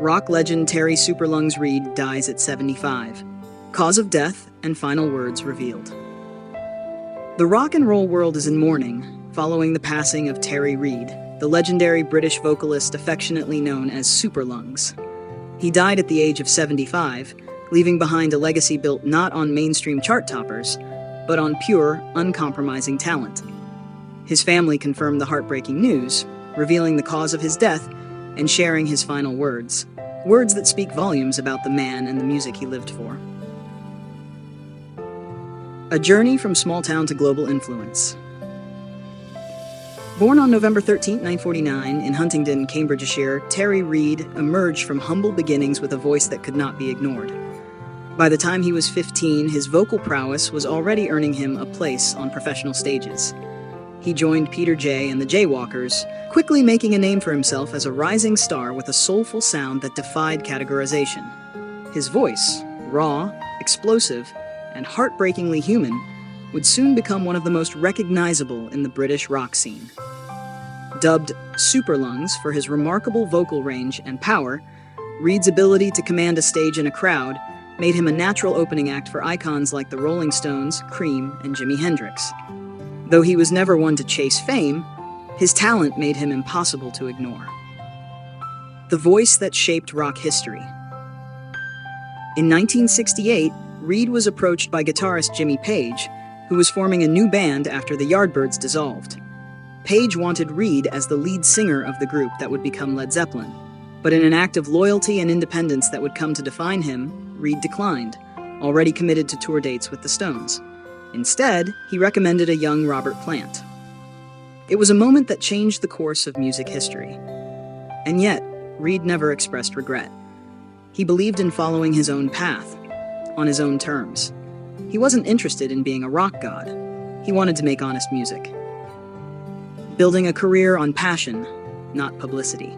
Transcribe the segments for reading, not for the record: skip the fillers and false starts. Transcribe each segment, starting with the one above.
Rock legend Terry Superlungs Reid dies at 75. Cause of death and final words revealed. The rock and roll world is in mourning following the passing of Terry Reid, the legendary British vocalist affectionately known as Superlungs. He died at the age of 75, leaving behind a legacy built not on mainstream chart toppers, but on pure, uncompromising talent. His family confirmed the heartbreaking news, revealing the cause of his death and sharing his final words that speak volumes about the man and the music he lived for. A journey from small town to global influence. Born on November 13, 1949, in Huntingdon, Cambridgeshire, Terry Reid emerged from humble beginnings with a voice that could not be ignored. By the time he was 15, his vocal prowess was already earning him a place on professional stages. He joined Peter J. and the Jaywalkers, quickly making a name for himself as a rising star with a soulful sound that defied categorization. His voice, raw, explosive, and heartbreakingly human, would soon become one of the most recognizable in the British rock scene. Dubbed Superlungs for his remarkable vocal range and power, Reid's ability to command a stage and a crowd made him a natural opening act for icons like the Rolling Stones, Cream, and Jimi Hendrix. Though he was never one to chase fame, his talent made him impossible to ignore. The voice that shaped rock history. In 1968, Reid was approached by guitarist Jimmy Page, who was forming a new band after the Yardbirds dissolved. Page wanted Reid as the lead singer of the group that would become Led Zeppelin, but in an act of loyalty and independence that would come to define him, Reid declined, already committed to tour dates with the Stones. Instead, he recommended a young Robert Plant. It was a moment that changed the course of music history. And yet, Reid never expressed regret. He believed in following his own path, on his own terms. He wasn't interested in being a rock god. He wanted to make honest music. Building a career on passion, not publicity.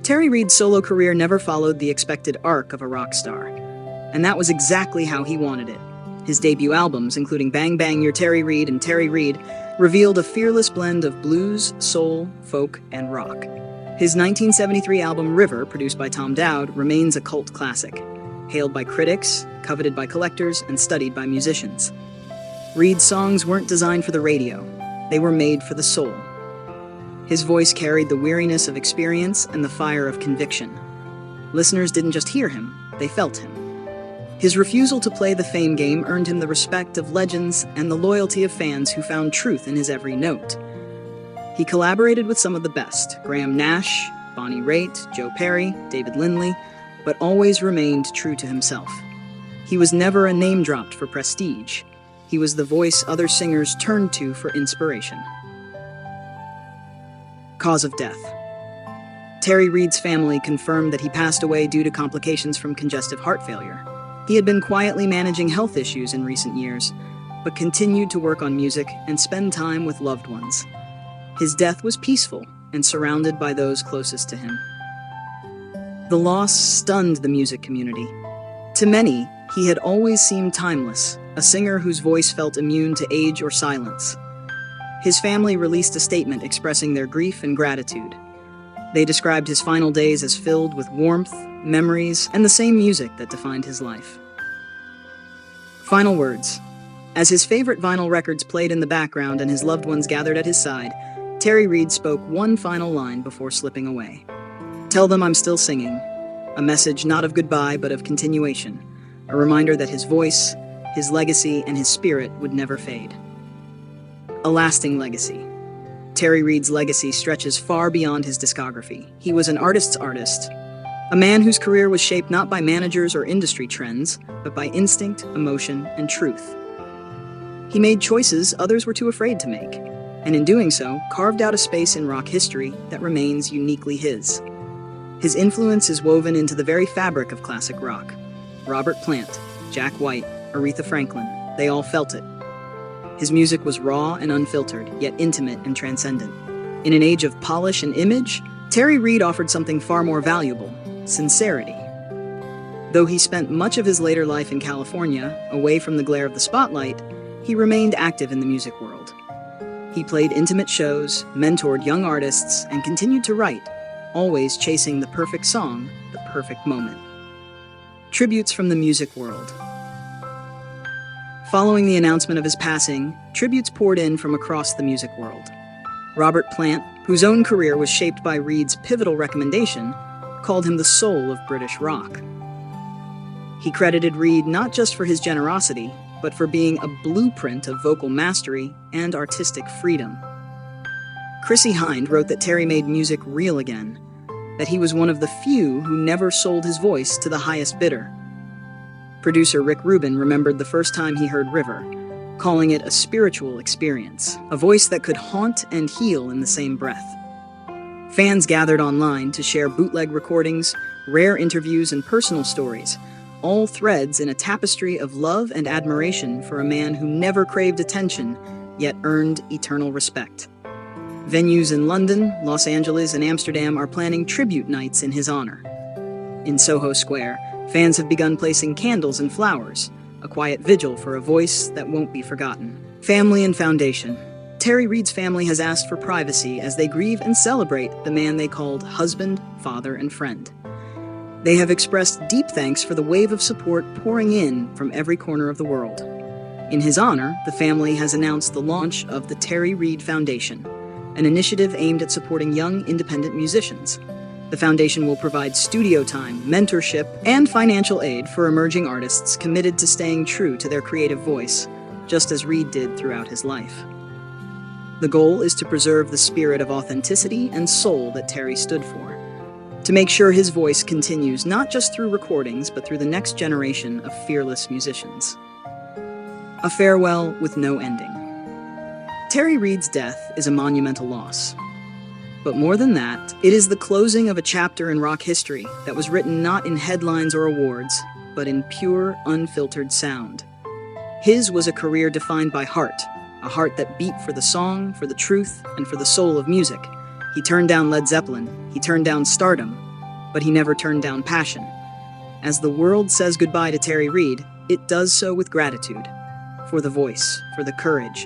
Terry Reid's solo career never followed the expected arc of a rock star, and that was exactly how he wanted it. His debut albums, including Bang Bang You're Terry Reid and Terry Reid, revealed a fearless blend of blues, soul, folk, and rock. His 1973 album River, produced by Tom Dowd, remains a cult classic, hailed by critics, coveted by collectors, and studied by musicians. Reid's songs weren't designed for the radio. They were made for the soul. His voice carried the weariness of experience and the fire of conviction. Listeners didn't just hear him, they felt him. His refusal to play the fame game earned him the respect of legends and the loyalty of fans who found truth in his every note. He collaborated with some of the best, Graham Nash, Bonnie Raitt, Joe Perry, David Lindley, but always remained true to himself. He was never a name dropped for prestige. He was the voice other singers turned to for inspiration. Cause of death. Terry Reid's family confirmed that he passed away due to complications from congestive heart failure. He had been quietly managing health issues in recent years, but continued to work on music and spend time with loved ones. His death was peaceful and surrounded by those closest to him. The loss stunned the music community. To many, he had always seemed timeless, a singer whose voice felt immune to age or silence. His family released a statement expressing their grief and gratitude. They described his final days as filled with warmth, memories, and the same music that defined his life. Final words. As his favorite vinyl records played in the background and his loved ones gathered at his side, Terry Reid spoke one final line before slipping away. "Tell them I'm still singing," a message not of goodbye but of continuation, a reminder that his voice, his legacy, and his spirit would never fade. A lasting legacy. Terry Reid's legacy stretches far beyond his discography. He was an artist's artist, a man whose career was shaped not by managers or industry trends, but by instinct, emotion, and truth. He made choices others were too afraid to make, and in doing so, carved out a space in rock history that remains uniquely his. His influence is woven into the very fabric of classic rock. Robert Plant, Jack White, Aretha Franklin, they all felt it. His music was raw and unfiltered, yet intimate and transcendent. In an age of polish and image, Terry Reid offered something far more valuable: sincerity. Though he spent much of his later life in California, away from the glare of the spotlight, he remained active in the music world. He played intimate shows, mentored young artists, and continued to write, always chasing the perfect song, the perfect moment. Tributes from the music world. Following the announcement of his passing, tributes poured in from across the music world. Robert Plant, whose own career was shaped by Reid's pivotal recommendation, called him the soul of British rock. He credited Reid not just for his generosity, but for being a blueprint of vocal mastery and artistic freedom. Chrissie Hynde wrote that Terry made music real again, that he was one of the few who never sold his voice to the highest bidder. Producer Rick Rubin remembered the first time he heard River, calling it a spiritual experience, a voice that could haunt and heal in the same breath. Fans gathered online to share bootleg recordings, rare interviews, and personal stories, all threads in a tapestry of love and admiration for a man who never craved attention, yet earned eternal respect. Venues in London, Los Angeles, and Amsterdam are planning tribute nights in his honor. In Soho Square, fans have begun placing candles and flowers, a quiet vigil for a voice that won't be forgotten. Family and foundation. Terry Reid's family has asked for privacy as they grieve and celebrate the man they called husband, father, and friend. They have expressed deep thanks for the wave of support pouring in from every corner of the world. In his honor, the family has announced the launch of the Terry Reid Foundation, an initiative aimed at supporting young independent musicians. The foundation will provide studio time, mentorship, and financial aid for emerging artists committed to staying true to their creative voice, just as Reid did throughout his life. The goal is to preserve the spirit of authenticity and soul that Terry stood for, to make sure his voice continues not just through recordings, but through the next generation of fearless musicians. A farewell with no ending. Terry Reid's death is a monumental loss. But more than that, it is the closing of a chapter in rock history that was written not in headlines or awards, but in pure, unfiltered sound. His was a career defined by heart, a heart that beat for the song, for the truth, and for the soul of music. He turned down Led Zeppelin, he turned down stardom, but he never turned down passion. As the world says goodbye to Terry Reid, it does so with gratitude, for the voice, for the courage,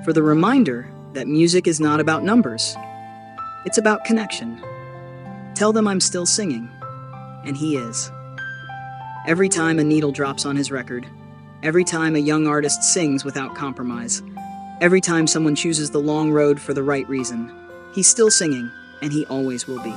for the reminder that music is not about numbers. It's about connection. Tell them I'm still singing, and he is. Every time a needle drops on his record, every time a young artist sings without compromise, every time someone chooses the long road for the right reason, he's still singing, and he always will be.